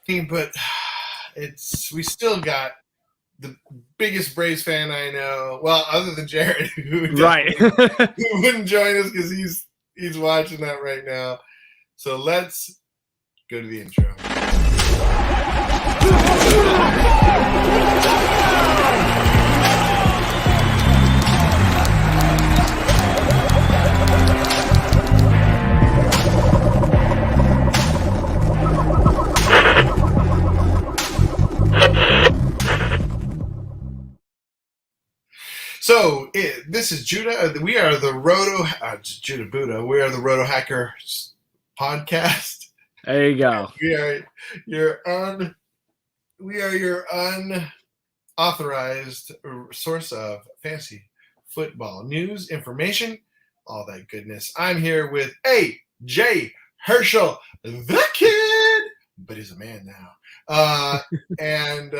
But we still got the biggest Braves fan I know. Well, other than Jered, who who wouldn't join us because he's watching that right now. So let's go to the intro. So this is Judah. We are the Judah Buddha. We are the Roto Hackers podcast. There you go. We are your unauthorized source of fantasy football news, information, all that goodness. I'm here with A.J. Herschel, the kid, but he's a man now. And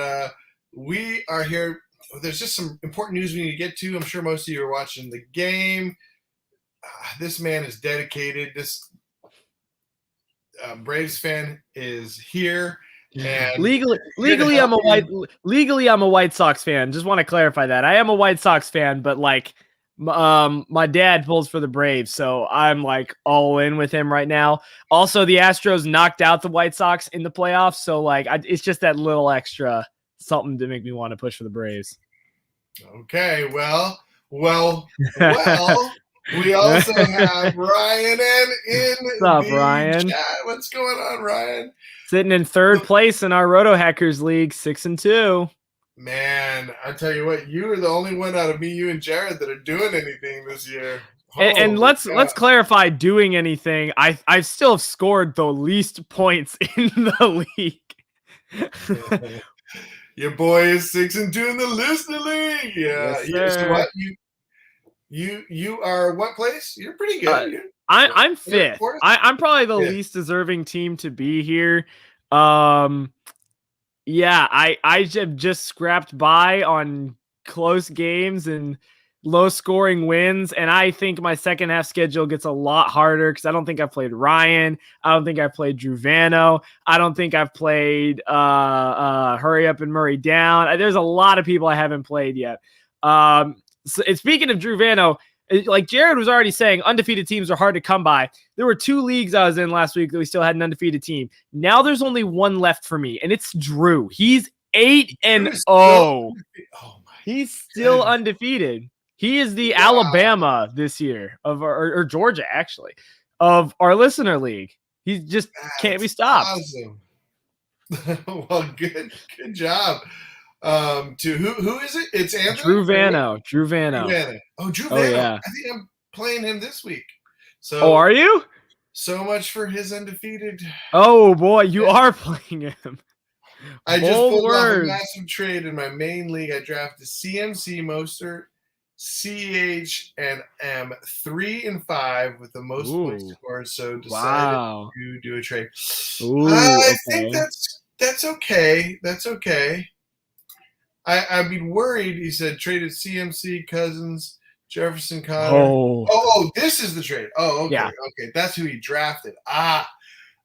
we are here. There's just some important news we need to get to. I'm sure most of you are watching the game. This man is dedicated. This Braves fan is here. And legally, I'm a White Sox fan. Just want to clarify that I am a White Sox fan, but my dad pulls for the Braves, so I'm all in with him right now. Also, the Astros knocked out the White Sox in the playoffs, so it's just that little extra something to make me want to push for the Braves. Okay, well. We also have Ryan in What's up, Ryan? Chat. What's going on, Ryan? Sitting in third place in our Roto Hackers League, 6-2. Man, I tell you what, you are the only one out of me, you and Jered that are doing anything this year. And let's clarify doing anything. I still have scored the least points in the league. Your boy is 6-2 in the listener league. Yeah. Yes, so what you are what place? You're pretty good. I'm fifth. I'm probably the least deserving team to be here. I have just scrapped by on close games and low scoring wins, and I think my second half schedule gets a lot harder because I don't think I've played Ryan. I don't think I've played Drew Vano. I don't think I've played Hurry Up and Murray Down. There's a lot of people I haven't played yet. Speaking of Drew Vano, like Jered was already saying, undefeated teams are hard to come by. There were 2 leagues I was in last week that we still had an undefeated team. Now there's only one left for me, and it's Drew. He's 8-0. He's still undefeated. He is the Alabama this year or Georgia, actually, of our listener league. He just can't be stopped. Awesome. Well, good job. To who is it? It's Anthony? Drew Vano. Oh, Drew Vano. Oh, yeah. I think I'm playing him this week. So. Oh, are you? So much for his undefeated. Oh boy, you are playing him. I just pulled off a massive trade in my main league. I drafted CMC, Mostert, CH, and am 3-5 with the most points scored. So decided to do a trade. I think that's okay. That's okay. I'd be worried. He said traded CMC, Cousins, Jefferson, Connor. Oh, this is the trade. Oh, okay. Yeah. Okay, that's who he drafted.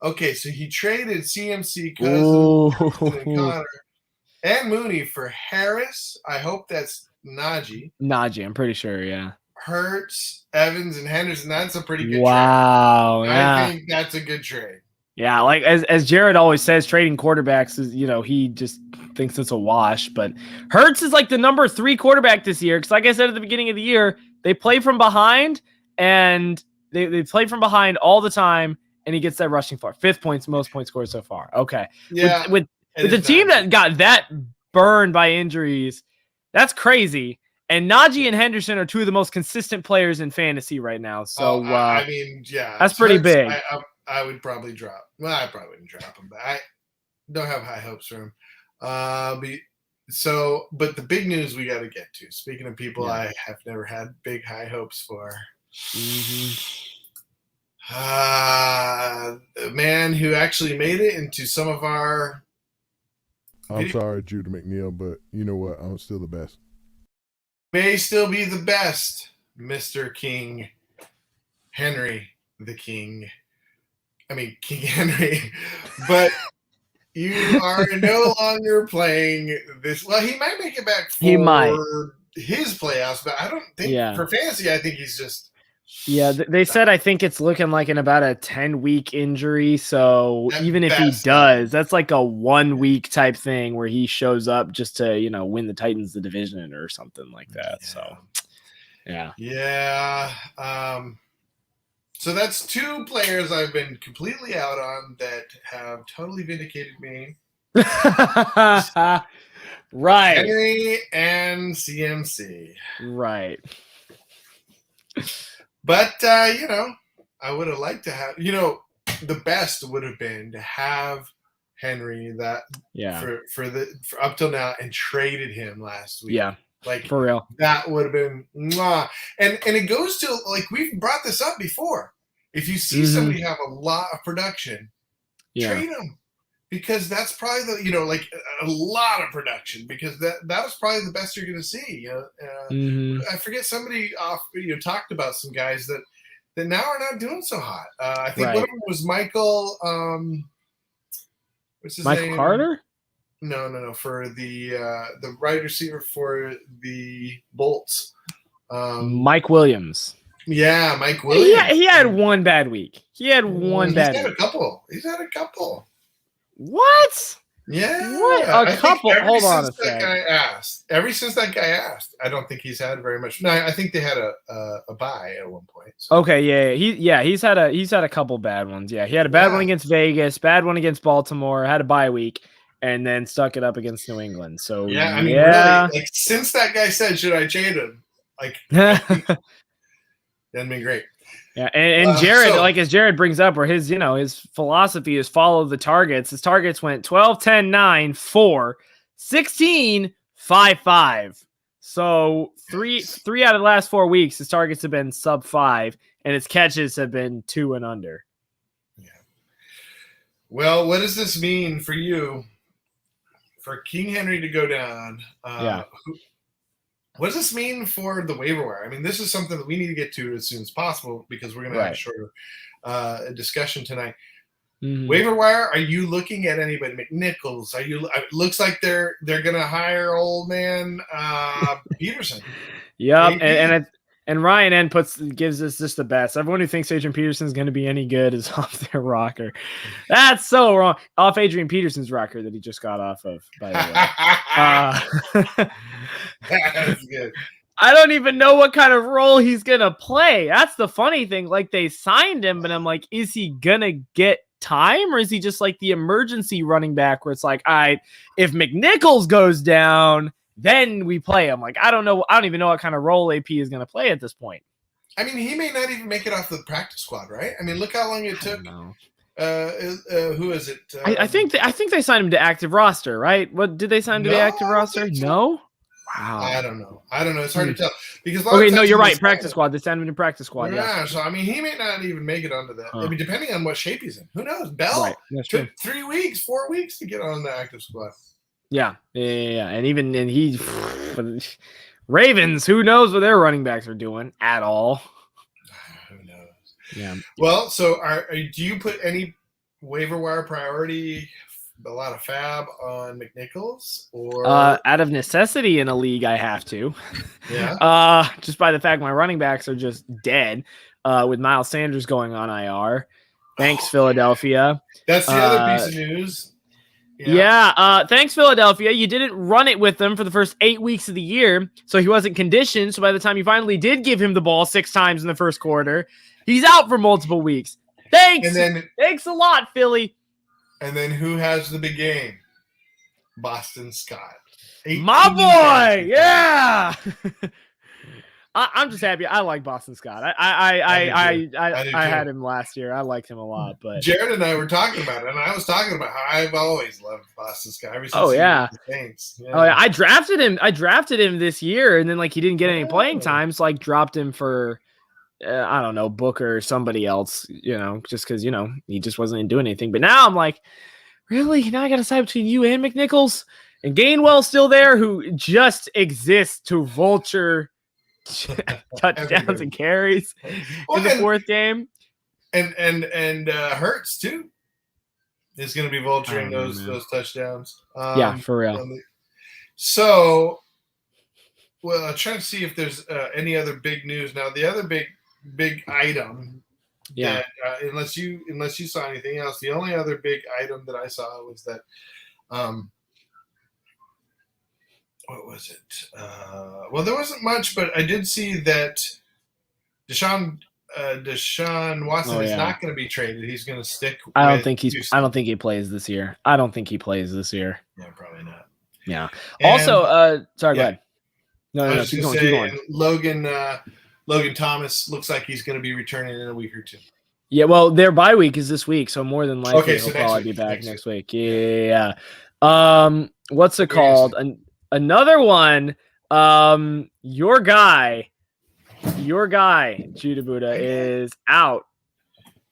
Okay, so he traded CMC, Cousins, and Connor, and Mooney for Harris. I hope that's Najee, I'm pretty sure, yeah. Hurts, Evans, and Henderson. That's a pretty good trade. Yeah. I think that's a good trade. Yeah, as Jered always says, trading quarterbacks is, he just thinks it's a wash. But Hurts is the number 3 quarterback this year. Because like I said at the beginning of the year, they play from behind, and they play from behind all the time, and he gets that rushing for 5th most points scored so far. Okay. Yeah. With the team that got that burned by injuries, that's crazy. And Najee and Henderson are 2 of the most consistent players in fantasy right now. So, that's pretty big. I would probably drop. Well, I probably wouldn't drop him, but I don't have high hopes for him. But the big news we got to get to. Speaking of people I have never had big high hopes for. The man who actually made it into some of our. I'm sorry, Judah McNeil, but you know what? I'm still the best. May still be the best, Mr. King Henry, the King. I mean, King Henry. But You are no longer playing this. Well, he might make it back for his playoffs, but I don't think for fantasy. I think he's just. Yeah, they said I think it's looking like in about a 10-week injury. So even if he does, that's like a 1 week type thing where he shows up just to win the Titans the division or something like that. So yeah. So that's 2 players I've been completely out on that have totally vindicated me. Right. Henry and CMC. Right. But, I would have liked to have, the best would have been to have Henry for up till now and traded him last week. Yeah. Like, for real. That would have been mwah. And it goes to, like, we've brought this up before. If you see somebody have a lot of production, trade them. Because that's probably a lot of production, because that was probably the best you're going to see. I forget somebody talked about some guys that now are not doing so hot. I think one of them was Michael. What's his name? Michael Carter? No. For the wide receiver for the Bolts. Mike Williams. Yeah, Mike Williams. He had one bad week. He's had a couple. What? Yeah. What? A couple. Hold on a second. Ever since that guy asked, I don't think he's had very much. No, I think they had a bye at one point. So. Okay, yeah. He's had a couple bad ones. Yeah, he had a bad one against Vegas, bad one against Baltimore, had a bye week, and then stuck it up against New England. So really, like, since that guy said, "Should I trade him?" Like, that'd been great. Yeah, and Jered, as Jered brings up, where his philosophy is follow the targets. His targets went 12, 10, 9, 4, 16, 5, 5. So three out of the last 4 weeks, his targets have been sub 5, and his catches have been 2 and under. Yeah. Well, what does this mean for you? For King Henry to go down? What does this mean for the waiver wire? I mean, this is something that we need to get to as soon as possible, because we're going to have a shorter discussion tonight. Waiver wire, are you looking at anybody? McNichols? It looks like they're going to hire old man Peterson. Yep, and Ryan N gives us just the best. Everyone who thinks Adrian Peterson is going to be any good is off their rocker. That's so wrong. Off Adrian Peterson's rocker that he just got off of, by the way. That's good. I don't even know what kind of role he's going to play. That's the funny thing. Like, they signed him, but I'm like, is he going to get time, or is he just like the emergency running back where it's like, all right, if McNichols goes down, then we play him? Like, I don't know. I don't even know what kind of role AP is going to play at this point. I mean, he may not even make it off the practice squad, right? I mean, look how long it took. Who is it? I think they signed him to active roster, right? What did they sign him to the active roster? No. Wow. I don't know. It's hard to tell, because you're right. Practice squad. They signed him to practice squad. Yeah. So I mean, he may not even make it onto that. I mean, depending on what shape he's in. Who knows? Bell took 3 weeks, 4 weeks to get on the active squad. Yeah. And he Ravens, who knows what their running backs are doing at all? Who knows? Yeah. Well, so do you put any waiver wire priority, a lot of fab on McNichols, or out of necessity in a league, I have to. Yeah. Just by the fact my running backs are just dead. With Miles Sanders going on IR. Thanks, Philadelphia. That's the other piece of news. Yeah. Thanks, Philadelphia. You didn't run it with him for the first 8 weeks of the year, so he wasn't conditioned. So by the time you finally did give him the ball 6 times in the first quarter, he's out for multiple weeks. Thanks. Thanks a lot, Philly. And then who has the big game? Boston Scott. My boy. Yeah. I'm just happy. I like Boston Scott. I had him last year. I liked him a lot. But Jered and I were talking about it, and I was talking about how I've always loved Boston Scott ever since he was the Saints. Yeah. Oh yeah, I drafted him this year, and then he didn't get any playing time, so dropped him for I don't know, Booker or somebody else, just because he just wasn't doing anything. But now I'm like, really? Now I got to decide between you and McNichols, and Gainwell's still there, who just exists to vulture touchdowns and carries in the fourth game, and Hurts too. is going to be vulturing those touchdowns. Yeah, for real. So, well, I'm trying to see if there's any other big news. Now, the other big item, that, unless you saw anything else, the only other big item that I saw was that, what was it? Well, there wasn't much, but I did see that Deshawn Watson is not going to be traded. He's going to stick. I don't think he plays this year. Yeah, probably not. Yeah. And, also, sorry, go ahead. No, keep going. Logan Thomas looks like he's going to be returning in a week or two. Yeah, well, their bye week is this week, so more than likely he'll probably be back next week. Yeah. What's it called? Another one. Your guy, Judah Buddha, is out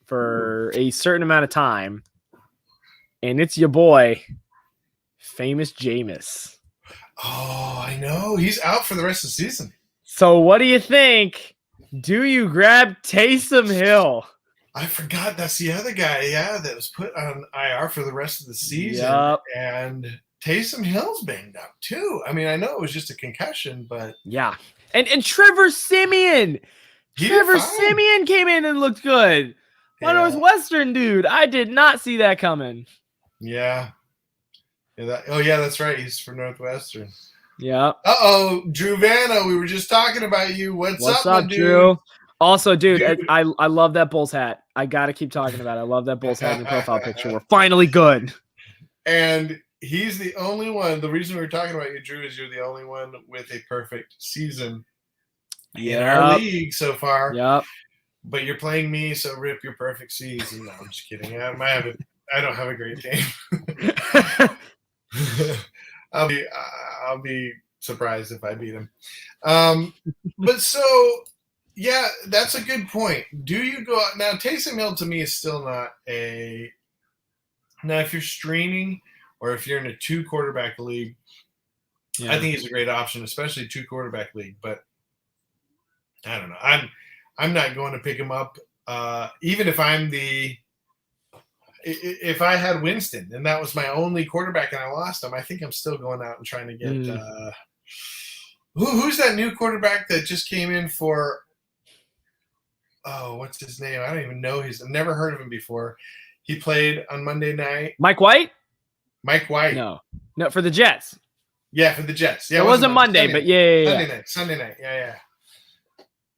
for a certain amount of time, and it's your boy, famous Jameis. Oh, I know. He's out for the rest of the season. So what do you think? Do you grab Taysom Hill? I forgot that's the other guy, that was put on IR for the rest of the season. Yep. And Taysom Hill's banged up too. I mean, I know it was just a concussion, but yeah. And Trevor Siemian. Siemian came in and looked good. My Northwestern dude. I did not see that coming. Yeah. That's right. He's from Northwestern. Yeah. Drew Vanna, we were just talking about you. What's up, Drew? Also, dude, I love that Bulls hat. I got to keep talking about it. I love that Bulls hat in the profile picture. We're finally good. And he's the only one. The reason we were talking about you, Drew, is you're the only one with a perfect season in our league so far. Yep. But you're playing me, so rip your perfect season. No, I'm just kidding. I don't have a great game. I'll be surprised if I beat him. But so, yeah, that's a good point. Do you go out now? Taysom Hill to me is still not a. Now, if you're streaming or if you're in a 2-quarterback league, I think he's a great option, especially a 2-quarterback league. But I don't know. I'm not going to pick him up, even if I'm if I had Winston and that was my only quarterback and I lost him, I think I'm still going out and trying to get who's that new quarterback that just came in for what's his name? I don't even know I've never heard of him before. He played on Monday night. Mike White? No, for the Jets. Yeah, for the Jets. Yeah, it wasn't Monday, but yeah. Sunday night. Yeah.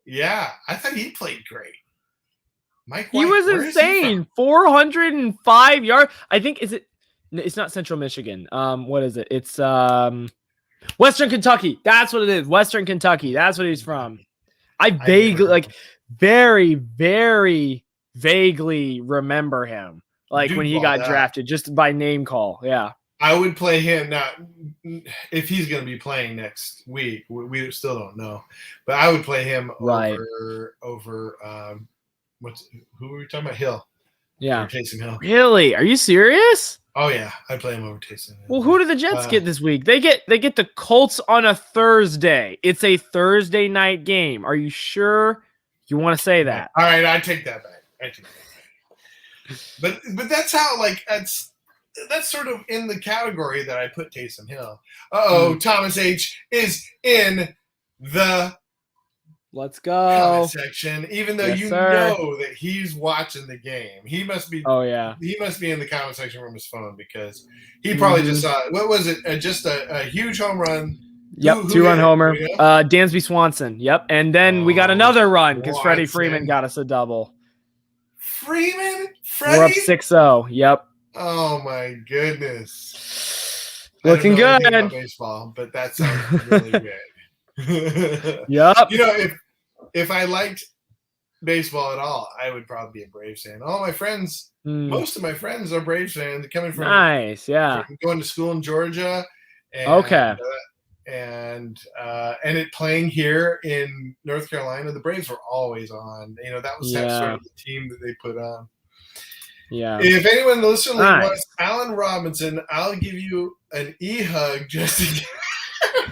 Yeah, I thought he played great. Mike White, he was insane. 405 yards. I think it's not Central Michigan. What is it? It's Western Kentucky. That's what it is. Western Kentucky. That's what he's from. I very, very vaguely remember him. Like when he got drafted, just by name call. Yeah. I would play him now if he's going to be playing next week. We still don't know, but I would play him over who were we talking about? Hill. Yeah. Taysom Hill. Really? Are you serious? Oh yeah, I'd play him over Taysom Hill. Well, who do the Jets get this week? They get the Colts on a Thursday. It's a Thursday night game. Are you sure you want to say that? All right, I take that back. But that's how that's sort of in the category that I put Taysom Hill. Thomas H is in the let's go section. Even though know that he's watching the game, he must be. Oh yeah, he must be in the comment section from his phone because he probably just saw it. What was it? Just a huge home run. Yep, 2-run homer. Dansby Swanson. Yep, and then we got another run because Freddie Freeman got us a double. Freddie? We're up 6-0. Yep. Oh my goodness! Looking good. About baseball, but that sounds really good. Yep. You know, if I liked baseball at all, I would probably be a Braves fan. All my friends, most of my friends are Braves fans, coming from from going to school in Georgia. And, and it playing here in North Carolina, the Braves were always on. You know, that was sort of the team that they put on. Yeah. If anyone in the listening wants Allen Robinson, I'll give you an e-hug just to get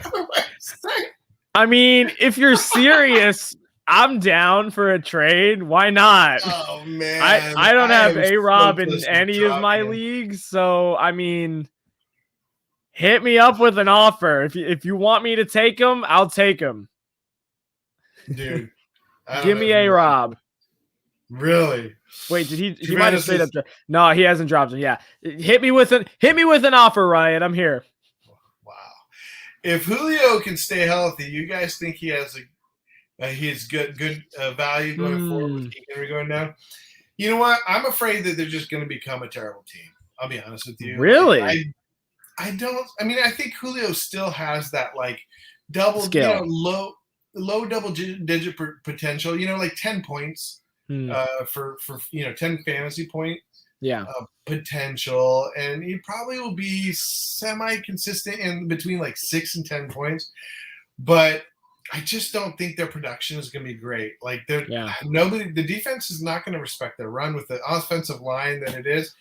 the website. I mean, if you're serious, I'm down for a trade. Why not? Oh man, I don't have A-Rob in close to any of my dropping. leagues, so I mean, hit me up with an offer. If you want me to take him, I'll take him. Dude. Give me A-Rob. Really? Wait, did he might have straight up? No, he hasn't dropped him. Yeah, hit me with an offer, Ryan. I'm here. Wow. If Julio can stay healthy, you guys think he has good value going forward with Henry going down? You know what? I'm afraid that they're just going to become a terrible team. I'll be honest with you. Really? I don't. I mean, I think Julio still has that like double, skill, low double digit potential. 10 points for 10 fantasy point potential, and he probably will be semi consistent in between like 6 and 10 points, but I just don't think their production is going to be great. Like the defense is not going to respect their run with the offensive line than it is.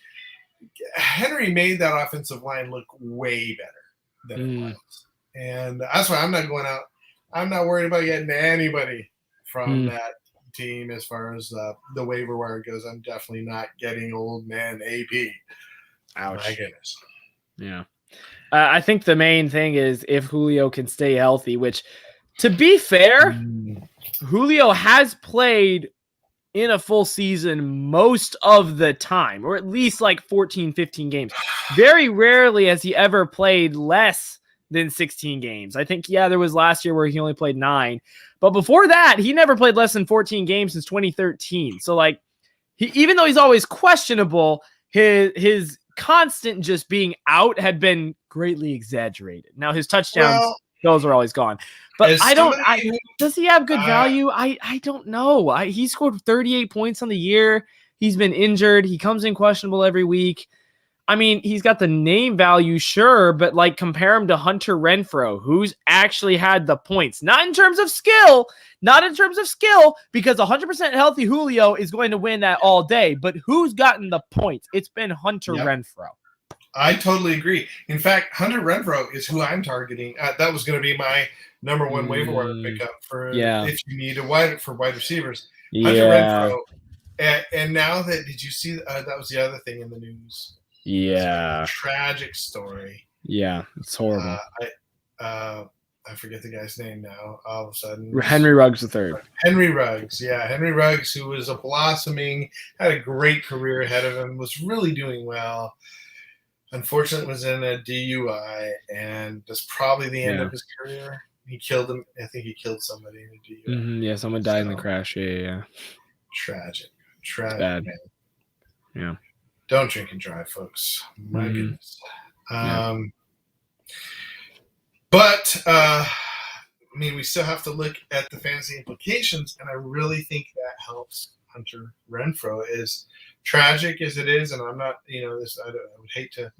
Henry made that offensive line look way better than it was. And that's why I'm not going out. I'm not worried about getting anybody from that team as far as the waiver wire goes. I'm definitely not getting old man AP. Ouch. My goodness. Yeah. I think the main thing is if Julio can stay healthy, which – to be fair, Julio has played in a full season most of the time, or at least like 14, 15 games. Very rarely has he ever played less than 16 games. I think, there was last year where he only played 9. But before that, he never played less than 14 games since 2013. So, like, even though he's always questionable, his constant just being out had been greatly exaggerated. Now, his touchdowns, those are always gone. But does he have good value? I don't know. He scored 38 points on the year. He's been injured. He comes in questionable every week. I mean, he's got the name value, sure, but like compare him to Hunter Renfrow, who's actually had the points. Not in terms of skill, because 100% healthy Julio is going to win that all day. But who's gotten the points? It's been Hunter Renfrow. I totally agree. In fact, Hunter Renfrow is who I'm targeting. That was going to be my number one waiver wire pickup for if you need wide receivers. Hunter Renfrow. And now did you see that was the other thing in the news? Yeah. It's a tragic story. Yeah, it's horrible. I forget the guy's name now. All of a sudden, Henry Ruggs III. Henry Ruggs, Henry Ruggs, who was had a great career ahead of him, was really doing well. Unfortunately, was in a DUI, and that's probably the end of his career. He killed him. I think he killed somebody in a DUI. Someone died in the crash. Yeah. Tragic. Bad. Man. Yeah. Don't drink and drive, folks. My goodness. But we still have to look at the fantasy implications, and I really think that helps Hunter Renfrow. Is tragic as it is, and I'm not, I would hate to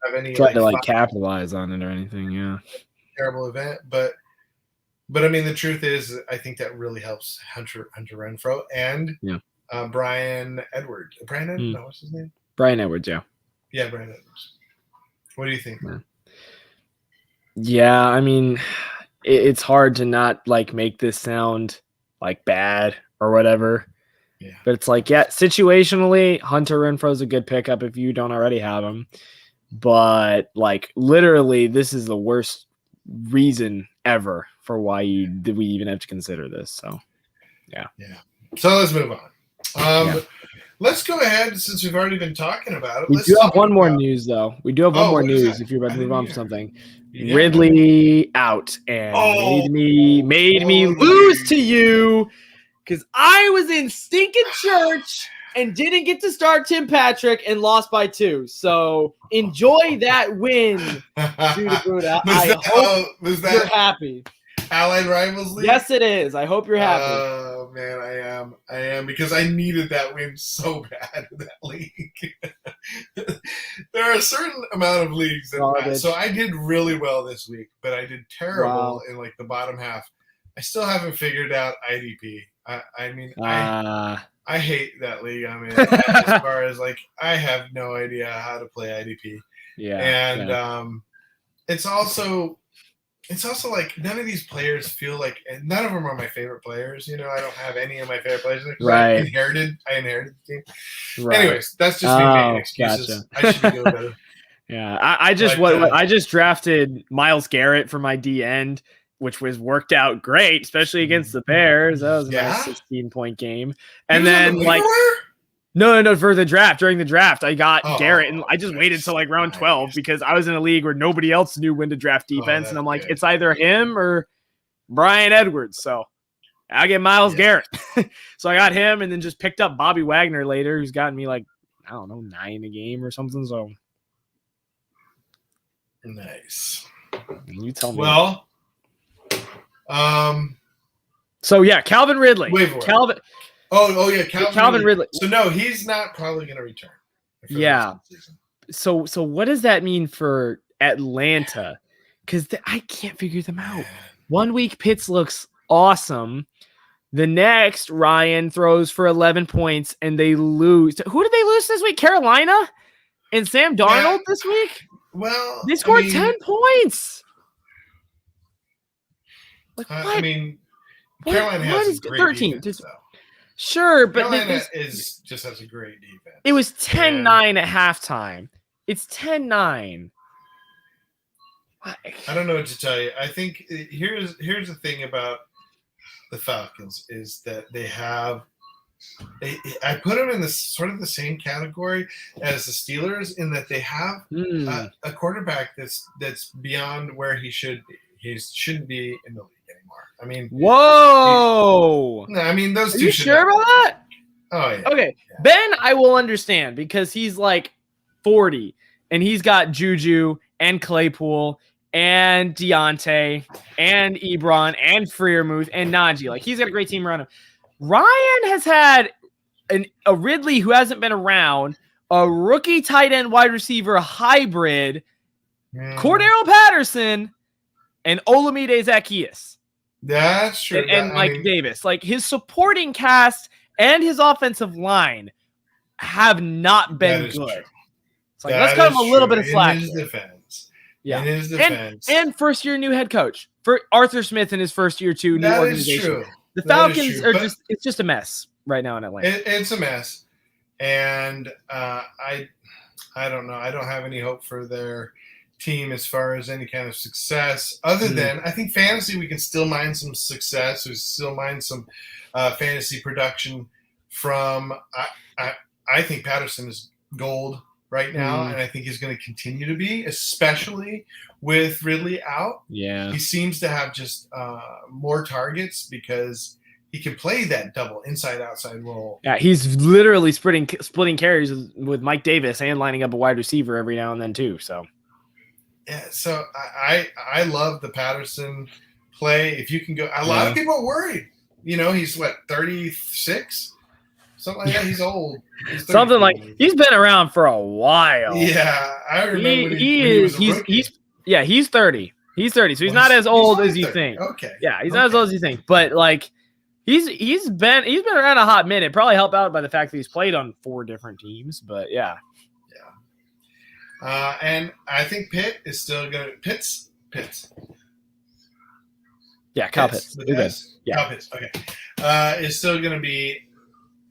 have any try to capitalize on it or anything. Yeah, terrible event, but the truth is, I think that really helps Hunter Renfrow and Brian Edwards. No, what's his name? Brian Edwards. Yeah, Brian Edwards. What do you think? Yeah, it's hard to not make this sound like bad or whatever. Yeah. But it's situationally, Hunter Renfrow's a good pickup if you don't already have him. But literally, this is the worst reason ever for why we even have to consider this. So, yeah. So let's move on. Let's go ahead since we've already been talking about it. We do have one more news, though. We do have one more news if you're about to move on from something. Yeah. Ridley out and made me lose to you because I was in stinking church and didn't get to start Tim Patrick and lost by 2. So enjoy that win, Judah Bruda. I hope you're happy. Allied Rivals League? Yes, it is. I hope you're happy. Oh, man, I am because I needed that win so bad in that league. There are a certain amount of leagues so I did really well this week, but I did terrible in the bottom half. I still haven't figured out IDP. I hate that league I'm in as far as I have no idea how to play IDP. Yeah. And it's also it's also like none of these players feel like, and none of them are my favorite players. I don't have any of my favorite players. Right. I inherited the team. Right. Anyways, that's just me making excuses. Gotcha. I should be doing better. Yeah, I just drafted Myles Garrett for my D end, which was worked out great, especially against the Bears. That was a nice 16-point game. And then no, for the draft. During the draft, I got Garrett, and I just waited till like round 12 because I was in a league where nobody else knew when to draft defense, and I'm like, it's either him or Brian Edwards. So I get Myles Garrett. So I got him, and then just picked up Bobby Wagner later, who's gotten me like, I don't know, 9 a game or something. So nice. You tell me. Well, so yeah, Calvin Ridley. Calvin Ridley. So no, he's not probably going to return. Yeah. So what does that mean for Atlanta? Because I can't figure them out. 1 week Pitts looks awesome. The next Ryan throws for 11 points and they lose. Who did they lose this week? Carolina and Sam Darnold this week. Well, they scored 10 points. Like what? Carolina has a great 13 defense, though. Sure, but Carolina just has a great defense. It was 10-9 at halftime. It's 10-9. I don't know what to tell you. I think here's the thing about the Falcons is that they have. I put them in the sort of the same category as the Steelers in that they have a quarterback that's beyond where he should be. He shouldn't be in the league anymore. Whoa! Those two. Are you sure about that? Oh yeah. Okay, yeah. Ben, I will understand because he's like 40 and he's got Juju and Claypool and Deontay and Ebron and Freiermuth and Najee. Like he's got a great team around him. Ryan has had a Ridley who hasn't been around, a rookie tight end wide receiver hybrid, Cordero Patterson, and Olamide Zaccheaus. That's true. And Mike Davis. Like his supporting cast and his offensive line have not been good. True. It's like, let's cut him a little bit of slack. In his defense. Yeah. In his defense. And first year new head coach. For Arthur Smith in his first year too, new organization. Is true. The Falcons are it's just a mess right now in Atlanta. It's a mess. And I don't know. I don't have any hope for their team as far as any kind of success other than I think fantasy we can still mine some success. We still mine some fantasy production from I think Patterson is gold right now, and I think he's going to continue to be, especially with Ridley out. Yeah, he seems to have just more targets because he can play that double inside-outside role. Yeah, he's literally splitting carries with Mike Davis and lining up a wide receiver every now and then too. So yeah, so I love the Patterson play. If you can go, a lot of people are worried. He's 36. Something like that. He's old. Something like he's been around for a while. Yeah, I remember. He's 30. He's 30, so he's not as old as you think. Okay. Yeah, he's not as old as you think. But like, he's been around a hot minute. Probably helped out by the fact that he's played on 4 different teams. But yeah. And I think Pitt is still going to Pitts. Yeah, Kyle Pitts. Yeah, Kyle Pitts. Okay, is still going to be.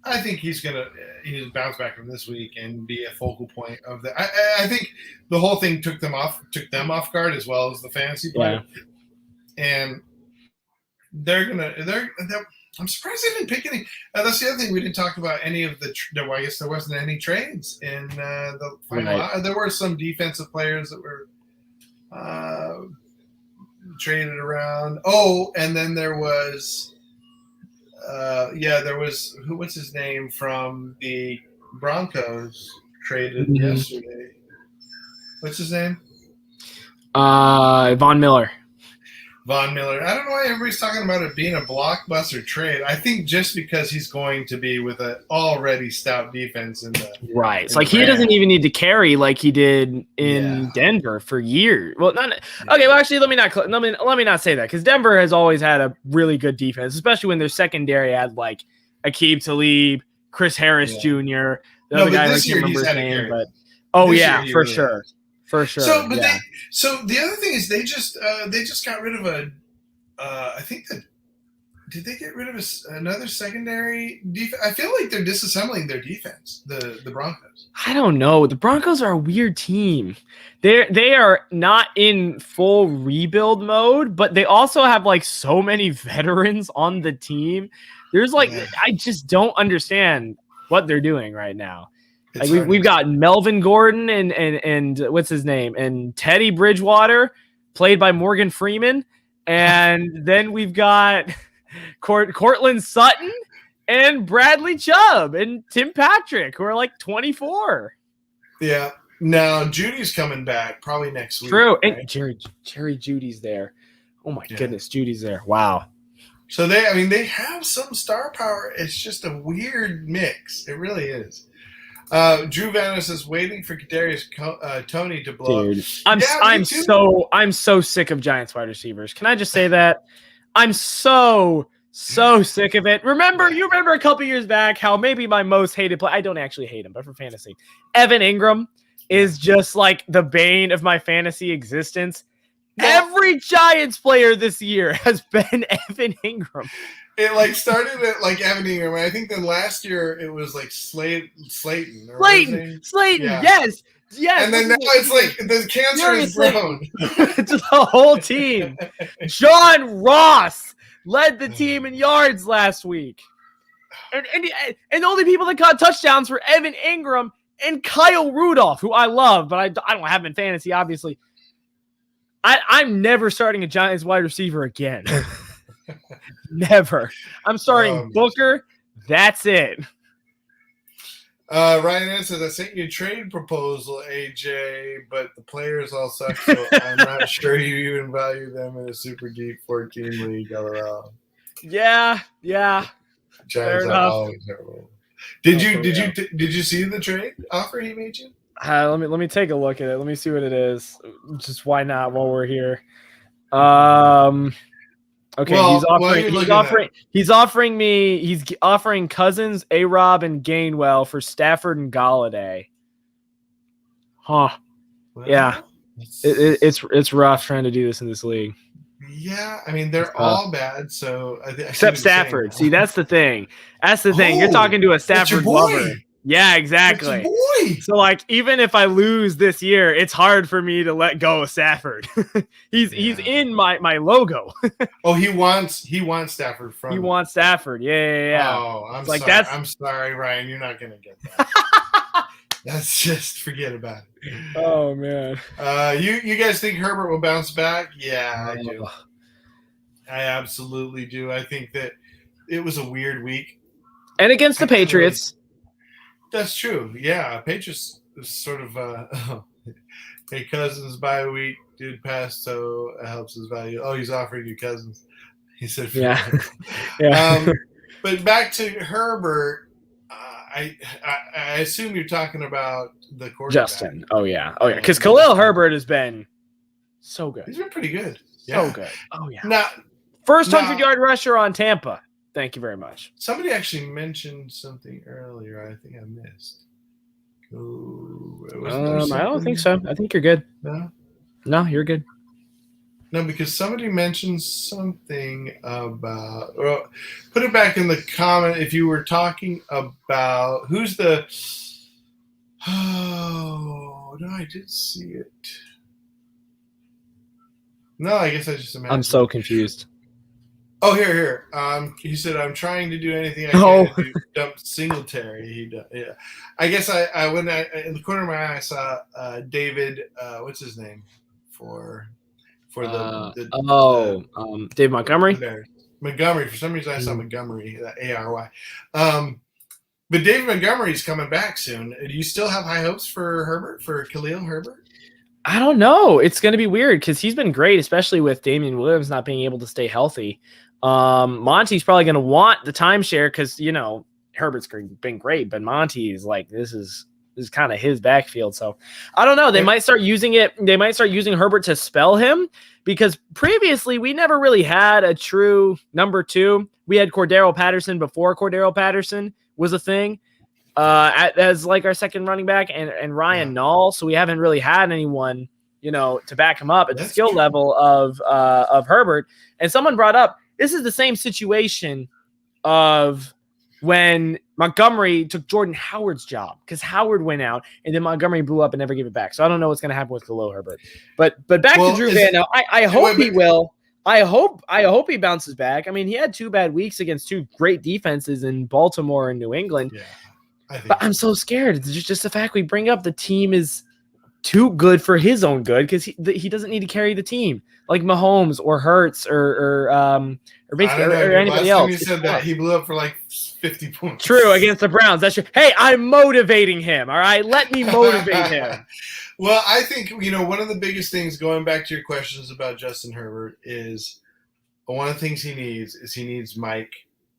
I think he's bounce back from this week and be a focal point of the. I think the whole thing took them off guard as well as the fantasy play, and they're. I'm surprised they didn't pick any. That's the other thing we didn't talk about any of the. I guess there wasn't any trades in the final. Right. There were some defensive players that were traded around. Oh, and then there was. There was what's his name from the Broncos traded yesterday. What's his name? Von Miller. Von Miller. I don't know why everybody's talking about it being a blockbuster trade. I think just because he's going to be with an already stout defense in the right. It's like he doesn't even need to carry like he did in Denver for years. Well, actually, let me not say that because Denver has always had a really good defense, especially when their secondary had like Aqib Talib, Chris Harris Jr. The other guy I can't remember his name, but for For sure. So, but the other thing is they just got rid of I think that. Did they get rid of another secondary defense? I feel like they're disassembling their defense, the Broncos. I don't know. The Broncos are a weird team. They are not in full rebuild mode, but they also have like so many veterans on the team. There's I just don't understand what they're doing right now. Like we've got Melvin Gordon and what's his name, and Teddy Bridgewater, played by Morgan Freeman, and then we've got Cortland Sutton and Bradley Chubb and Tim Patrick, who are like 24. Yeah. Now Judy's coming back probably next week. True. Right? And Jerry Judy's there. Oh my goodness, Judy's there. Wow. So they have some star power. It's just a weird mix. It really is. Drew Vanna says waiting for Kadarius Toney to blow. Dude, I'm so sick of Giants wide receivers. Can I just say that? I'm so sick of it. You remember a couple years back how maybe my most hated player, I don't actually hate him, but for fantasy, Evan Ingram is just like the bane of my fantasy existence. Every Giants player this year has been Evan Ingram. It started at Evan Ingram. I think then last year it was like Slayton. Slayton, yeah. Yes. And then now it's like the cancer is grown. To the whole team. John Ross led the team in yards last week. And the only people that caught touchdowns were Evan Ingram and Kyle Rudolph, who I love, but I don't have him in fantasy, obviously. I'm never starting a Giants wide receiver again. Never. I'm starting Booker. That's it. Ryan Ann says, I sent you a trade proposal, AJ, but the players all suck, so I'm not sure you even value them in a super deep 14 league. LOL. Yeah. Giants are always terrible. Did you see the trade offer he made you? Let me take a look at it. Let me see what it is. Just why not while we're here. Okay, well, he's offering Cousins, A-Rob, and Gainwell for Stafford and Golladay. Huh. Well, yeah. It's rough trying to do this in this league. Yeah, I mean they're all bad, so except Stafford. See, that's the thing. You're talking to a Stafford lover. Yeah, exactly. Boy. So even if I lose this year, it's hard for me to let go of Stafford. He's in my logo. Oh, he wants Stafford from. He wants Stafford. Yeah. Oh, I'm sorry, Ryan. You're not gonna get that. That's just forget about it. Oh man. You guys think Herbert will bounce back? Yeah, I do. I absolutely do. I think that it was a weird week. And against the Patriots. That's true. Yeah, Patriots is sort of hey, Cousins bye week, dude passed, so it helps his value. Oh, he's offering you Cousins. He said, yeah. But back to Herbert, I assume you're talking about the quarterback. Justin. Oh yeah. Because Khalil Herbert has been so good. He's been pretty good. So good. Oh yeah. Now, first 100-yard rusher on Tampa. Thank you very much. Somebody actually mentioned something earlier. I think I missed. I don't think so. I think you're good. No, you're good. No, because somebody mentioned something about. Well, put it back in the comment if you were talking about who's the. Oh no, I did see it. No, I guess I just imagined. I'm so confused. Oh, here. He said, I'm trying to do anything I can to dump Singletary. Yeah. I guess I when in the corner of my eye, I saw David, what's his name? For Dave Montgomery? Montgomery. For some reason, I saw Montgomery, ARY. But David Montgomery's coming back soon. Do you still have high hopes for Khalil Herbert? I don't know. It's going to be weird because he's been great, especially with Damian Williams not being able to stay healthy. Monty's probably going to want the timeshare because, Herbert's been great, but Monty is like, this is kind of his backfield. So I don't know. They might start using it. They might start using Herbert to spell him because previously we never really had a true number two. We had Cordero Patterson before Cordero Patterson was a thing. as like our second running back, and Ryan Nall. So we haven't really had anyone, to back him up at the skill level of Herbert. And someone brought up, this is the same situation of when Montgomery took Jordan Howard's job, because Howard went out and then Montgomery blew up and never gave it back. So I don't know what's going to happen with Khalil Herbert. But back to Drew Van now. I hope he will. I hope he bounces back. I mean, he had 2 bad weeks against 2 great defenses in Baltimore and New England. Yeah, but I'm so scared. It's just the fact we bring up the team is too good for his own good, because he doesn't need to carry the team like Mahomes or Hurts or basically or anybody else. He said that he blew up for like 50 points. True, against the Browns. That's true. Hey, I'm motivating him. All right, let me motivate him. Well, I think one of the biggest things, going back to your questions about Justin Herbert, is one of the things he needs Mike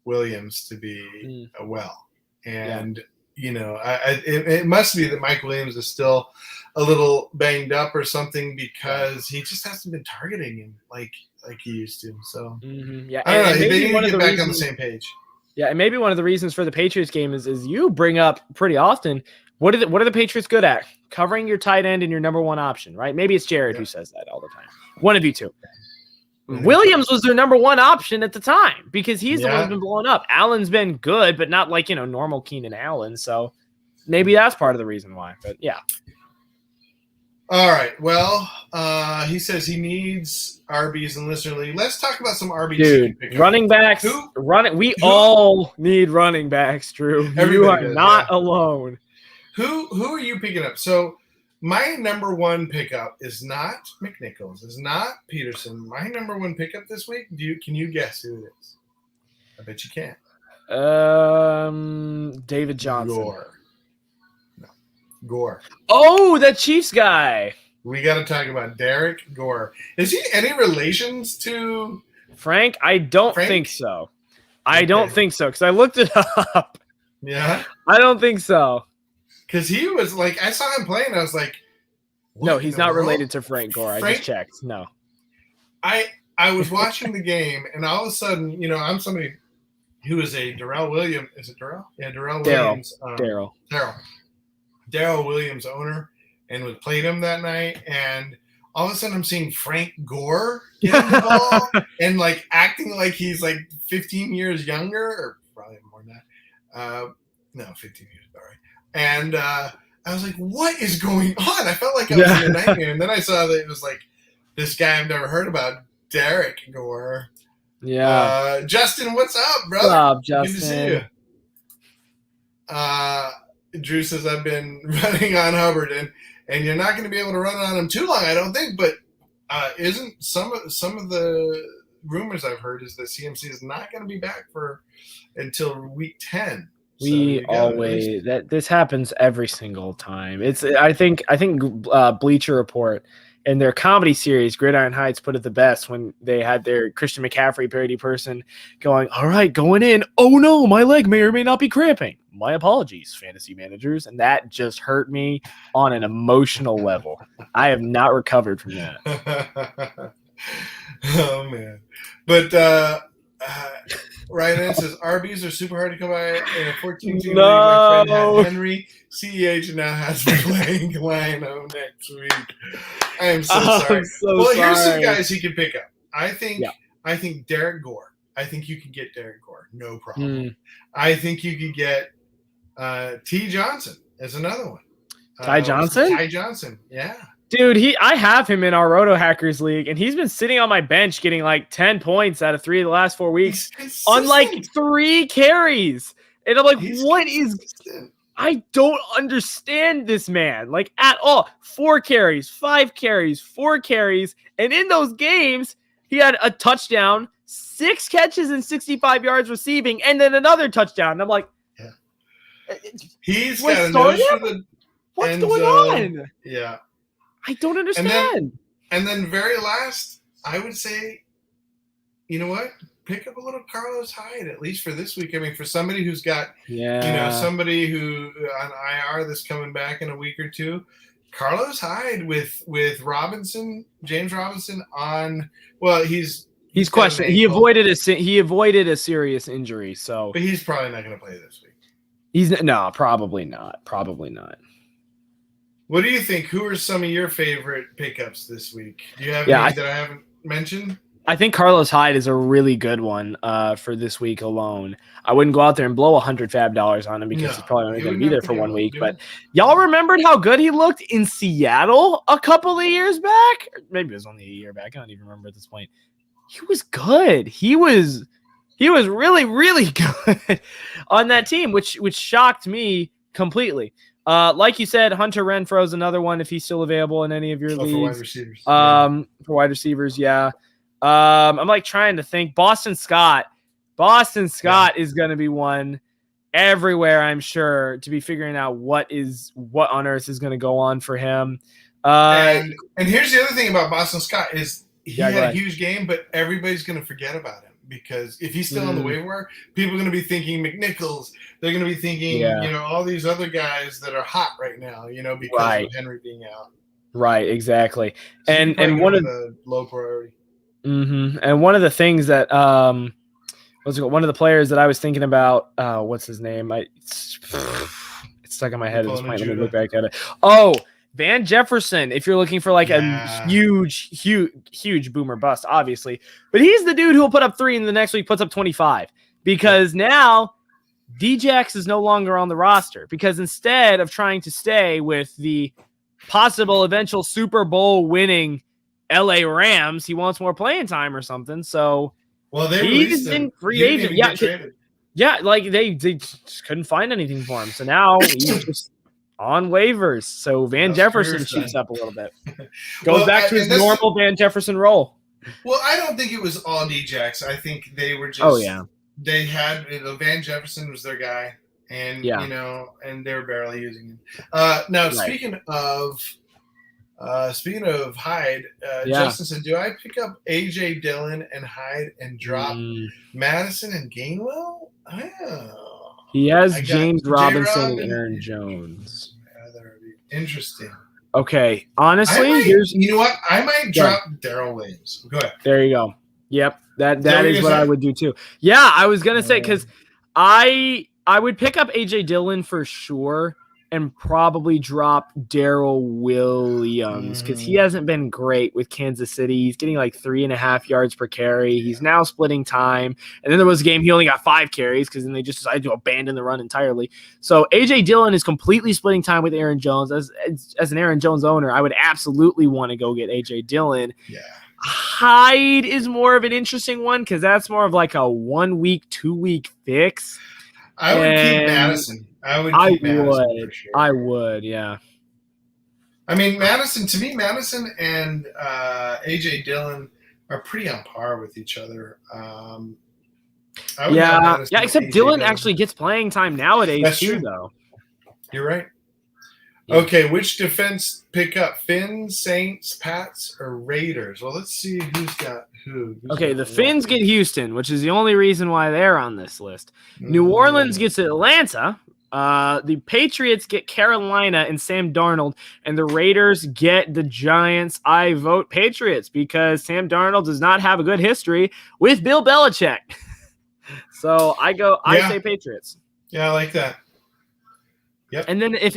Williams to be well, and it must be that Mike Williams is still a little banged up or something, because he just hasn't been targeting him like he used to. So yeah, I don't know. They need to get back on the same page. Yeah, and maybe one of the reasons for the Patriots game is you bring up pretty often. What are the Patriots good at? Covering your tight end and your number one option, right? Maybe it's Jered who says that all the time. One of you two. Williams was their number one option at the time, because he's the one who's been blowing up. Allen's been good, but not like, normal Keenan Allen. So maybe that's part of the reason why. But yeah. All right. Well, he says he needs RBs in Listener League. Let's talk about some RBs. Dude, running backs. We all need running backs, Drew. You are not alone. Who are you picking up? So my number one pickup is not McNichols, is not Peterson. My number one pickup this week, can you guess who it is? I bet you can. David Johnson. Gore. Oh, that Chiefs guy. We got to talk about Derek Gore. Is he any relations to Frank? I don't think so. I don't think so, because I looked it up. Yeah? I don't think so. Because he was like, I saw him playing, I was like, no, he's not related to Frank Gore. I just checked. No. I was watching the game, and all of a sudden, I'm somebody who is a Daryl Williams. Is it Daryl? Yeah, Daryl Williams. Daryl Williams owner, and played him that night. And all of a sudden, I'm seeing Frank Gore getting the ball and like acting like he's like 15 years younger, or probably more than that. No, 15 years, all right. And I was like, what is going on? I felt like I was in a nightmare. And then I saw that it was like this guy I've never heard about, Derek Gore. Yeah. Justin, what's up, brother? What's up, Justin? Good to see you. Drew says I've been running on Hubbard, and you're not going to be able to run on him too long, I don't think. But isn't some of the rumors I've heard is that CMC is not going to be back until week 10. This happens every single time. I think Bleacher Report in their comedy series Gridiron Heights put it the best when they had their Christian McCaffrey parody person going, all right, going in. Oh no, my leg may or may not be cramping. My apologies, fantasy managers. And that just hurt me on an emotional level. I have not recovered from that. Oh man. But Ryan says RBs are super hard to come by in a 14-team league. My friend had Henry. CEH now has me playing Lino next week. I am so sorry. Here's some guys he can pick up. I think Derek Gore. I think you can get Derek Gore. No problem. I think you could get T. Johnson as another one. Ty Johnson? Ty Johnson, yeah. Dude, I have him in our Roto Hackers League, and he's been sitting on my bench getting like 10 points out of 3 of the last 4 weeks on like 3 carries. And I'm like, I don't understand this man, like at all. 4 carries, 5 carries, 4 carries. And in those games, he had a touchdown, 6 catches and 65 yards receiving, and then another touchdown. And I'm like, he's got a nose for the what's going on? Yeah. I don't understand. And then very last, I would say, you know what? Pick up a little Carlos Hyde, at least for this week. I mean, for somebody who's got, somebody who on IR that's coming back in a week or two, Carlos Hyde with James Robinson on. Well, he's questioned. He avoided a serious injury, so. But he's probably not going to play this week. No, probably not. Probably not. What do you think? Who are some of your favorite pickups this week? Do you have any that I haven't mentioned? I think Carlos Hyde is a really good one for this week alone. I wouldn't go out there and blow $100 fab on him because he's probably only going to be there for 1 week. But y'all remembered how good he looked in Seattle a couple of years back? Or maybe it was only a year back. I don't even remember at this point. He was good. He was really, really good on that team, which shocked me completely. Like you said, Hunter Renfro's another one if he's still available in any of your leagues. For wide receivers. For wide receivers, yeah. I'm like trying to think. Boston Scott is going to be one everywhere, I'm sure, to be figuring out what on earth is going to go on for him. And here's the other thing about Boston Scott is he had a huge game, but everybody's going to forget about him because if he's still on the waiver, people are going to be thinking McNichols. They're going to be thinking, all these other guys that are hot right now, because of Henry being out. Right, exactly. So and one of the low priority. Mm-hmm. And one of the things that one of the players that I was thinking about, what's his name? It's stuck in my head at this point. Let me look back at it. Oh, Van Jefferson. If you're looking for like a huge boomer bust, obviously, but he's the dude who will put up 3 and the next week puts up 25 because now Djax is no longer on the roster because instead of trying to stay with the possible eventual Super Bowl winning LA Rams, he wants more playing time or something. So he's in free agent. Yeah, like they just couldn't find anything for him. So now he's just on waivers. So Van Jefferson shoots up a little bit. Goes back to his normal Van Jefferson role. Well, I don't think it was all Djax. I think they were just they had Van Jefferson was their guy, and and they were barely using him. Now speaking of Hyde, Justin said, do I pick up A.J. Dillon and Hyde and drop Madison and Gainwell? Oh. He has James Robinson and Aaron Jones. Interesting. Okay, honestly, you know what? I might drop Daryl Williams. Go ahead. There you go. Yep, that is what I would do too. Yeah, I was gonna say because I would pick up A.J. Dillon for sure. And probably drop Daryl Williams because he hasn't been great with Kansas City. He's getting like 3.5 yards per carry. He's now splitting time. And then there was a game he only got 5 carries because then they just decided to abandon the run entirely. So A.J. Dillon is completely splitting time with Aaron Jones. As an Aaron Jones owner, I would absolutely want to go get A.J. Dillon. Yeah. Hyde is more of an interesting one because that's more of like a 1 week, 2 week fix. I would keep Madison. I would, yeah. I mean, Madison and A.J. Dillon are pretty on par with each other. Except Dillon actually gets playing time nowadays too, though. You're right. Yeah. Okay, which defense pick up? Finns, Saints, Pats, or Raiders? Well, let's see who's got who. The Finns get Houston, which is the only reason why they're on this list. New Orleans gets Atlanta. The Patriots get Carolina and Sam Darnold, and the Raiders get the Giants. I vote Patriots because Sam Darnold does not have a good history with Bill Belichick. So I say Patriots. Yeah, I like that. Yep. And then if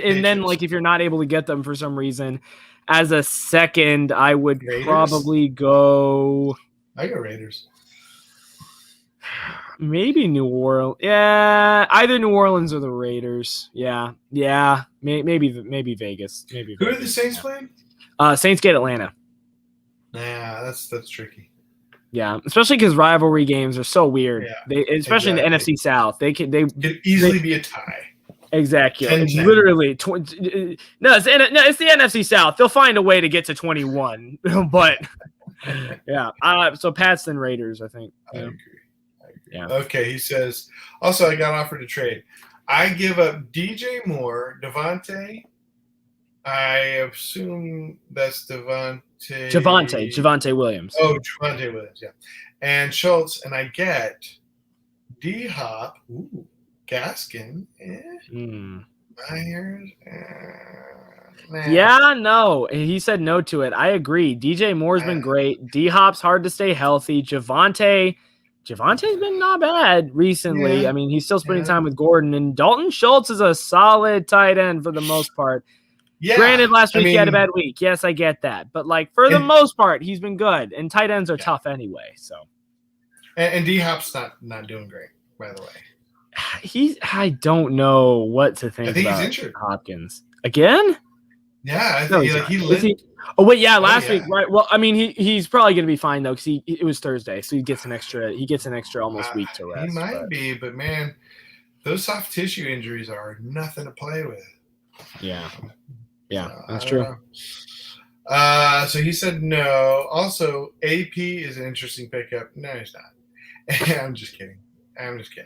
you're not able to get them for some reason, as a second, I would probably go. I go Raiders. Maybe New Orleans. Yeah, either New Orleans or the Raiders. Yeah. Maybe Vegas. Who are the Saints playing? Saints get Atlanta. Yeah, that's tricky. Yeah, especially because rivalry games are so weird. Yeah, especially in the NFC South, they could easily be a tie. Exactly. It's literally it's the NFC South. They'll find a way to get to 21, but yeah. So Pats then Raiders, I think. I agree. Yeah. Okay, he says, also I got offered to trade. I give up DJ Moore, Devontae. I assume that's Javonte Williams. Oh, Javonte Williams, yeah. And Schultz, and I get D-Hop, Gaskin, Myers, Yeah, no. He said no to it. I agree. DJ Moore's been great. D-Hop's hard to stay healthy. Javonte Javonte's been not bad recently. Yeah. I mean, he's still spending time with Gordon, and Dalton Schultz is a solid tight end for the most part. Yeah. Granted, last week he had a bad week. Yes, I get that. But like for the most part, he's been good. And tight ends are tough anyway. So and D-Hop's not doing great, by the way. I don't know what to think about he's injured. Hopkins. Again? Yeah, I think he lit. Oh wait, last week, right? Well, I mean, he's probably gonna be fine though, because it was Thursday, so he gets an extra almost week to rest. He might be, but man, those soft tissue injuries are nothing to play with. Yeah, that's true. So he said no. Also, AP is an interesting pickup. No, he's not. I'm just kidding.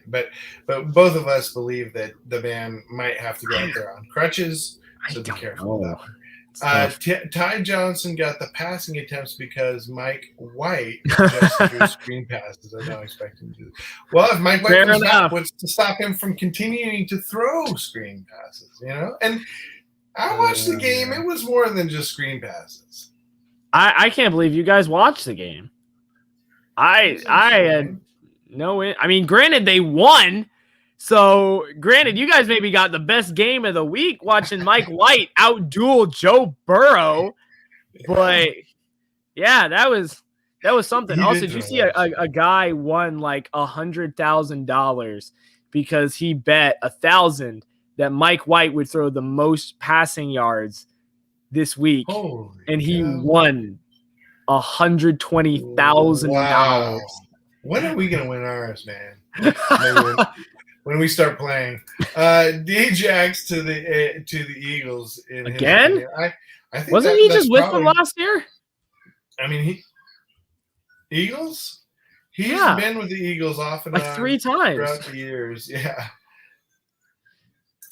But both of us believe that the man might have to go out there on crutches. So be careful about it. Ty Johnson got the passing attempts because Mike White just threw screen passes. I don't expect him to. Well, if Mike White comes back, what's to stop him from continuing to throw screen passes? And I watched the game. It was more than just screen passes. I can't believe you guys watched the game. I had no. I mean, granted, they won. So, granted, you guys maybe got the best game of the week watching Mike White outduel Joe Burrow. But, yeah, that was something. Also, did you see a guy won like $100,000 because he bet 1,000 that Mike White would throw the most passing yards this week, and he won $120,000. Wow. When are we gonna win ours, man? When we start playing, Djax to the Eagles again. I think wasn't he just with them last year? I mean, Eagles. He's been with the Eagles off and like on 3 times throughout the years. Yeah,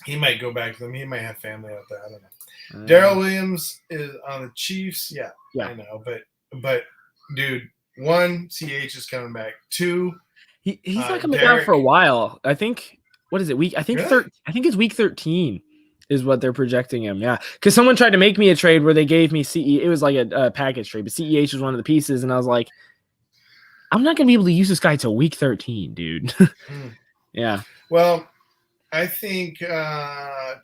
he might go back to them. He might have family out there. I don't know. Daryl Williams is on the Chiefs. Yeah, I know, but dude, 1, CH is coming back. 2. He's not coming down for a while. I think. What is it? I think it's week 13 is what they're projecting him. Yeah, because someone tried to make me a trade where they gave me CE. It was like a package trade, but CEH was one of the pieces, and I was like, I'm not gonna be able to use this guy till week 13, dude. Yeah. Well, I think. But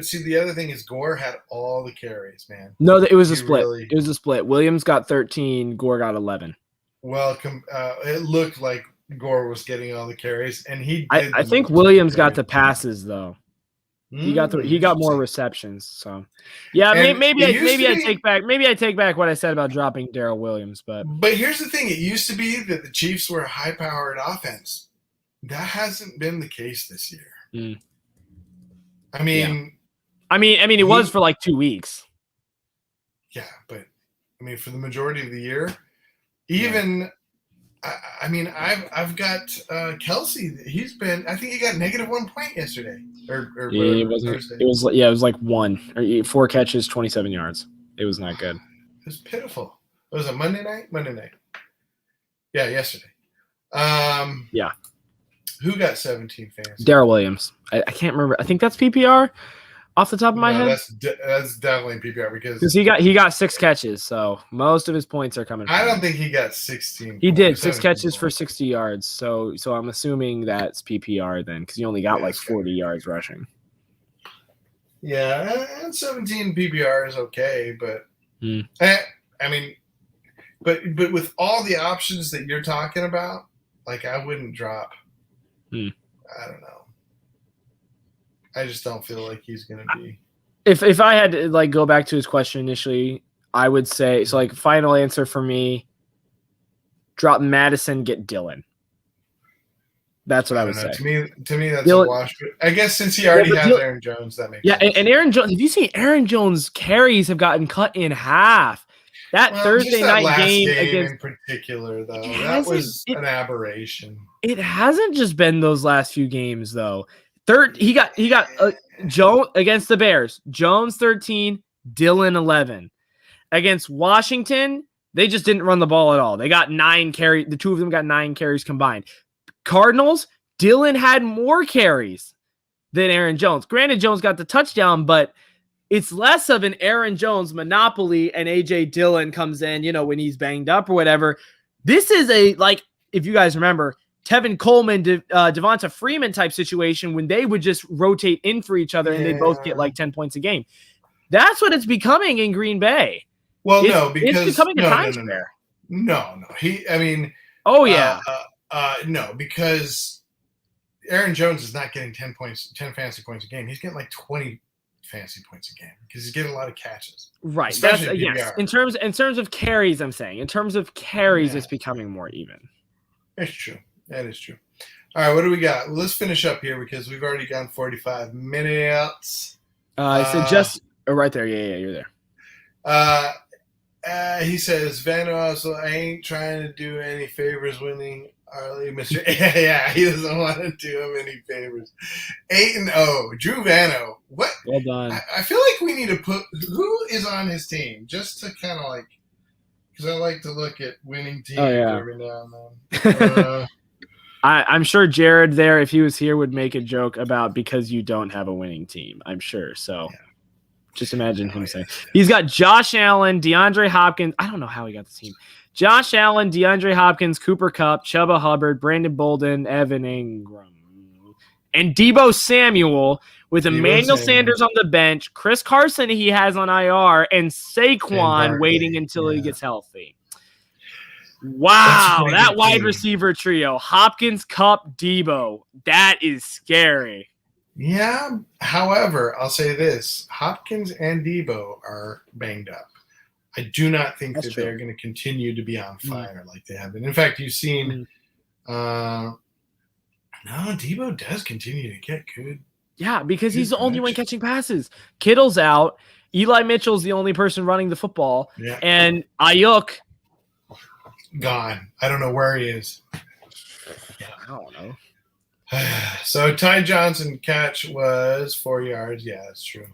see, the other thing is Gore had all the carries, man. No, it was a split. It was a split. Williams got 13. Gore got 11. Well, it looked like Gore was getting all the carries, and he. I think Williams got the passes though. He got more receptions. So, yeah, maybe I take back what I said about dropping Daryl Williams. But here's the thing: it used to be that the Chiefs were a high-powered offense. That hasn't been the case this year. I mean, it was for like 2 weeks. Yeah, but I mean, for the majority of the year. Even, I mean, I've got Kelsey. I think he got -1 point yesterday. It was like 1 or 4 catches, 27 yards. It was not good. It was pitiful. Was it Monday night? Yeah, yesterday. Yeah. Who got 17 fantasy? Daryl Williams. I can't remember. I think that's PPR. Off the top of my head, that's definitely PPR because he got 6 catches, so most of his points are coming. I don't think he got 16. He did 6 catches for 60 yards, so I'm assuming that's PPR then because he only got 40 yards rushing. Yeah, and 17 PPR is okay, but I mean, but with all the options that you're talking about, like I wouldn't drop. I don't know. I just don't feel like he's going to be. If I had to go back to his question initially, I would say final answer for me: drop Madison, get Dylan. That's what I would say. To me, that's Dylan, a wash. I guess since he already has Aaron Jones, that makes sense. And Aaron Jones. Have you seen Aaron Jones' carries have gotten cut in half? That Thursday night game against in particular, though, that was an aberration. It hasn't just been those last few games, though. He got Jones against the Bears. Jones 13, Dylan 11. Against Washington, they just didn't run the ball at all. They got 9 carries. The two of them got 9 carries combined. Cardinals, Dylan had more carries than Aaron Jones. Granted, Jones got the touchdown, but it's less of an Aaron Jones monopoly and A.J. Dillon comes in, when he's banged up or whatever. This is if you guys remember, Tevin Coleman, Devonta Freeman type situation when they would just rotate in for each other and they both get like 10 points a game. That's what it's becoming in Green Bay. Well, because it's becoming a timeshare. No. No, because Aaron Jones is not getting 10 fantasy points a game. He's getting like 20 fantasy points a game because he's getting a lot of catches. Right. That's yes. In terms of carries, I'm saying. In terms of carries, it's becoming more even. That's true. That is true. All right, what do we got? Well, let's finish up here because we've already gone 45 minutes. So just right there. Yeah, you're there. He says, Vano, I ain't trying to do any favors winning early, Mr. Yeah, he doesn't want to do him any favors. 8-0, Drew Vano. What? Well done. I feel like we need to put who is on his team just to kind of like, because I like to look at winning teams every now and then. I'm sure Jered there, if he was here, would make a joke about because you don't have a winning team. I'm sure. So. Yeah. Just imagine him saying he's got Josh Allen, DeAndre Hopkins. I don't know how he got this team. Josh Allen, DeAndre Hopkins, Cooper Kupp, Chuba Hubbard, Brandon Bolden, Evan Ingram, and Deebo Samuel with Emmanuel Sanders on the bench. Chris Carson he has on IR, and Saquon waiting until he gets healthy. Wow, that wide receiver trio: Hopkins, Kupp, Deebo. That is scary. Yeah. However, I'll say this: Hopkins and Deebo are banged up. I do not think that they're going to continue to be on fire like they have been. In fact, you've seen. No, Deebo does continue to get good. Yeah, because he's the only one catching passes. Kittle's out. Eli Mitchell's the only person running the football. Yeah. And Ayuk gone. I don't know where he is. Yeah, I don't know. So Ty Johnson catch was 4 yards. Yeah, that's true.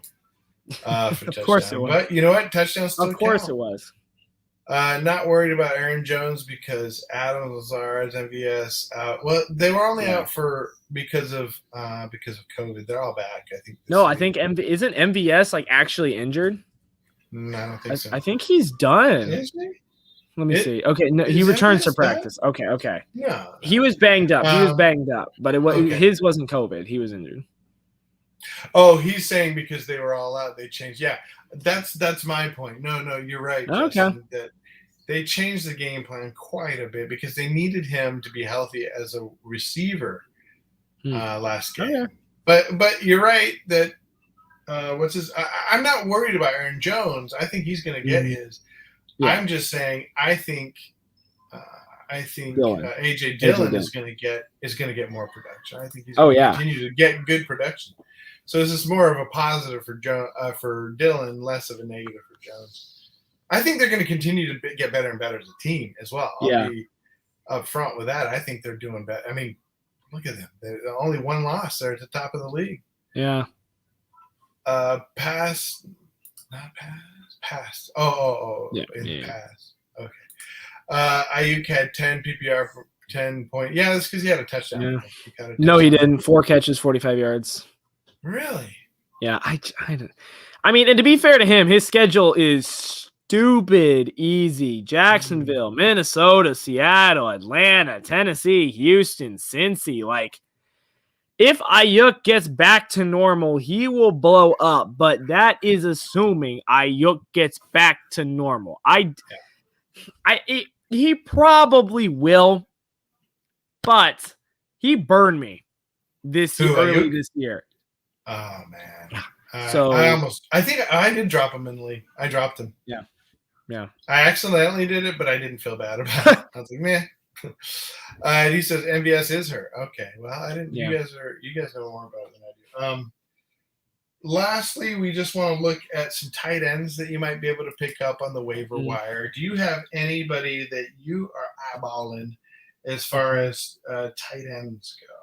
Of course it was. But you know what? Touchdown still Of course it was. Not worried about Aaron Jones because Adams, Lazard, MVS. Well, they were only out because of COVID. They're all back. I think. I think isn't MVS like actually injured? No, I don't think so. I think he's done. Is he? Let me see. Okay, no, he returns to practice. Okay. No. He was banged up. But his wasn't COVID. He was injured. Oh, he's saying because they were all out, they changed. Yeah, that's my point. No, you're right. Okay. Justin, that they changed the game plan quite a bit because they needed him to be healthy as a receiver last game. Okay. But you're right that I'm not worried about Aaron Jones. I think he's going to get his. Yeah. I'm just saying. I think AJ Dillon is going to get more production. I think he's going to continue to get good production. So this is more of a positive for Dillon, less of a negative for Jones. I think they're going to continue to get better and better as a team as well. I'll be up front with that. I think they're doing better. I mean, look at them. They're only one loss. They're at the top of the league. Yeah. Pass. Pass. Okay. Ayuk had 10 PPR for 10 points. Yeah, that's because he had a touchdown. Yeah. No, he didn't. 4 catches, 45 yards. Really? Yeah, I mean, and to be fair to him, his schedule is stupid easy. Jacksonville, Minnesota, Seattle, Atlanta, Tennessee, Houston, Cincy. Like, if Ayuk gets back to normal, he will blow up. But that is assuming Ayuk gets back to normal. He probably will, but he burned me early this year. Oh man! So I think I did drop him in the league. I dropped him. Yeah. I accidentally did it, but I didn't feel bad about it. I was like, man. And he says MVS is hurt. Okay, well, I didn't. Yeah. You guys know more about it than I do. Lastly, we just want to look at some tight ends that you might be able to pick up on the waiver wire. Do you have anybody that you are eyeballing as far as tight ends go?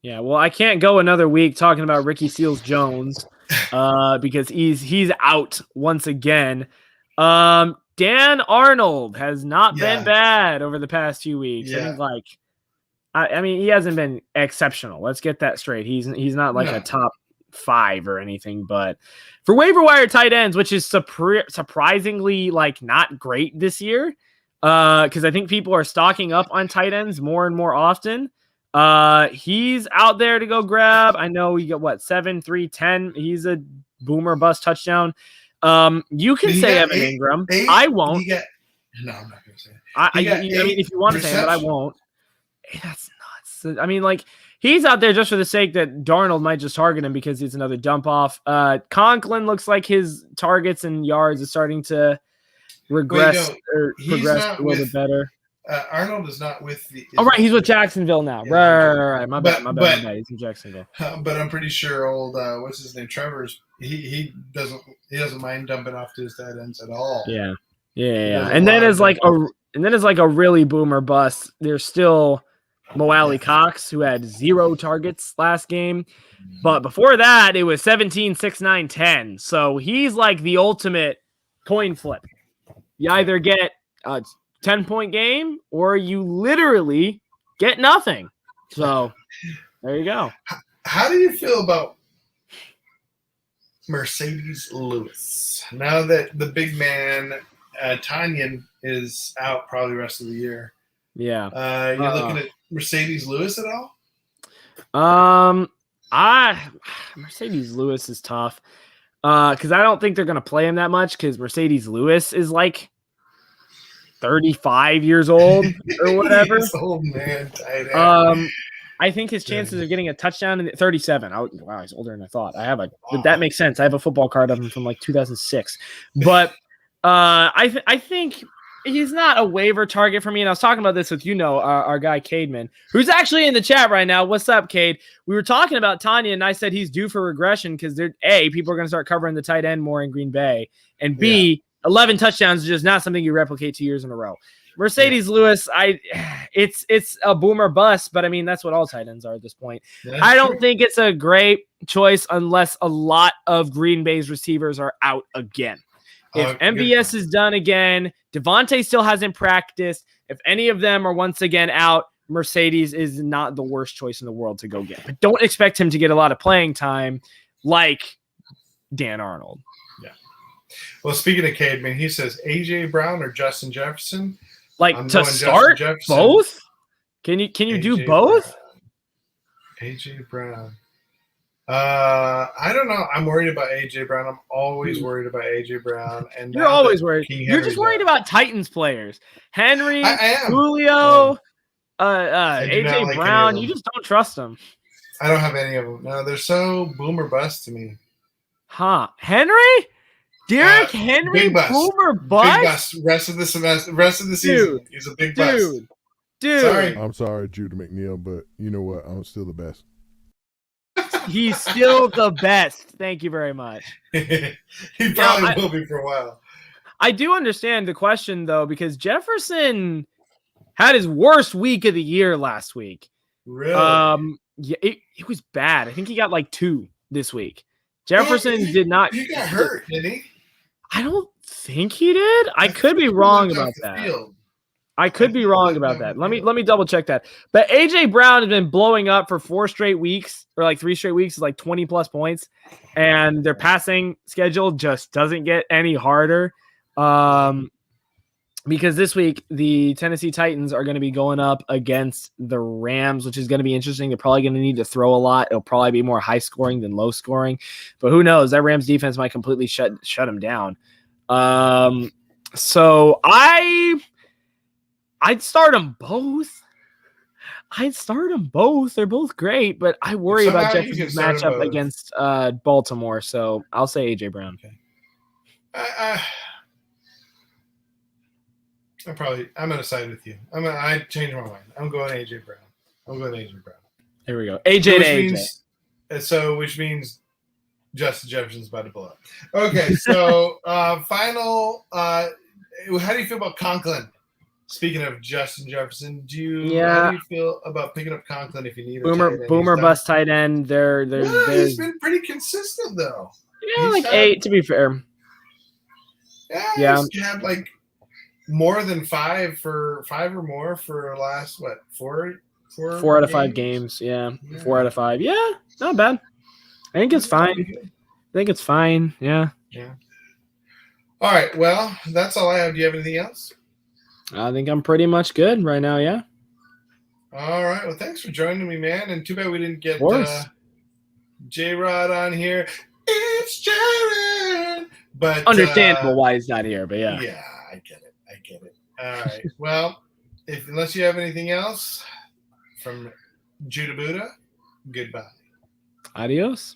Yeah, well, I can't go another week talking about Ricky Seals-Jones because he's out once again. Dan Arnold has not been bad over the past few weeks. Yeah. I mean, he hasn't been exceptional. Let's get that straight. He's not like a top 5 or anything, but for waiver wire tight ends, which is surprisingly like not great this year, because I think people are stocking up on tight ends more and more often. He's out there to go grab. I know he got what 7, 3, 10. He's a boomer bust touchdown. You can say Evan Ingram. I won't. No, I'm not gonna say it. I mean, if you want to say it, but I won't. That's nuts. I mean, like he's out there just for the sake that Darnold might just target him because he's another dump off. Conklin looks like his targets and yards is starting to regress or progress a little bit better. Arnold is not with the. Oh, right, he's with Jacksonville now. Yeah, right. My bad. He's in Jacksonville. But I'm pretty sure old what's his name, Trevor's. He doesn't mind dumping off to his tight ends at all. Yeah. And then as like a really boomer bust, there's still Mo Alley Cox, who had 0 targets last game. But before that, it was 17, 6, 9, 10. So he's like the ultimate coin flip. You either get a 10-point game or you literally get nothing. So there you go. How do you feel about Mercedes Lewis? Now that the big man, Tanyan, is out probably the rest of the year. Yeah. You're looking at Mercedes Lewis at all? Mercedes Lewis is tough because I don't think they're going to play him that much because Mercedes Lewis is like 35 years old or whatever. Old man, tight end. I think his chances of getting a touchdown in 37. Wow, he's older than I thought. That makes sense. I have a football card of him from like 2006, but I think he's not a waiver target for me. And I was talking about this with, our guy Cademan, who's actually in the chat right now. What's up, Cade? We were talking about Tanya, and I said he's due for regression because people are going to start covering the tight end more in Green Bay, and B, 11 touchdowns is just not something you replicate 2 years in a row. Mercedes Lewis, it's a boomer bust, but I mean that's what all tight ends are at this point. I don't think it's a great choice unless a lot of Green Bay's receivers are out again. If MVS is done again, Devontae still hasn't practiced. If any of them are once again out, Mercedes is not the worst choice in the world to go get. But don't expect him to get a lot of playing time like Dan Arnold. Yeah. Well, speaking of Cademan, he says A.J. Brown or Justin Jefferson. Like to start both? Can you do both? A.J. Brown. I don't know. I'm worried about A.J. Brown. I'm always worried about A.J. Brown. And you're always worried. You're just worried about Titans players. Henry, Julio, A.J. Brown. You just don't trust them. I don't have any of them. No, they're so boomer bust to me. Huh? Henry? Derrick Henry, boomer bust? Big bust. Rest of the season. He's a big bust. Dude. Sorry. I'm sorry, Judah McNeil, but you know what? I'm still the best. He's still the best. Thank you very much. He probably will be for a while. I do understand the question, though, because Jefferson had his worst week of the year last week. Really? Yeah, it was bad. I think he got like 2 this week. Jefferson did not. He got hurt, didn't he? I don't think he did. I could be wrong about that. Let me double check that. But AJ Brown has been blowing up for 4 straight weeks, or like 3 straight weeks, like 20 plus points, and their passing schedule just doesn't get any harder. Because this week the Tennessee Titans are going to be going up against the Rams, which is going to be interesting. They're probably going to need to throw a lot. It'll probably be more high scoring than low scoring, but who knows? That Rams defense might completely shut them down. So I'd start them both. They're both great, but I worry about Jefferson's matchup against Baltimore. So I'll say AJ Brown. Okay. I'm going to side with you. I changed my mind. I'm going AJ Brown. Here we go. AJ to AJ. Which means Justin Jefferson's about to blow up. Okay, so final. How do you feel about Conklin? Speaking of Justin Jefferson, how do you feel about picking up Conklin if you need a boomer bust tight end? He's been pretty consistent though. Yeah, he's 8 to be fair. Yeah. He's had like more than 5 or more for the last 4 out of 5 games. Yeah, 4 out of 5. Yeah, not bad. I think it's fine. Yeah. All right. Well, that's all I have. Do you have anything else? I think I'm pretty much good right now. Yeah. All right. Well, thanks for joining me, man. And too bad we didn't get J-Rod on here. It's Jered. But understandable why he's not here, but yeah. Yeah, I get it. All right. Well, unless you have anything else from Judah Buddha, goodbye. Adios.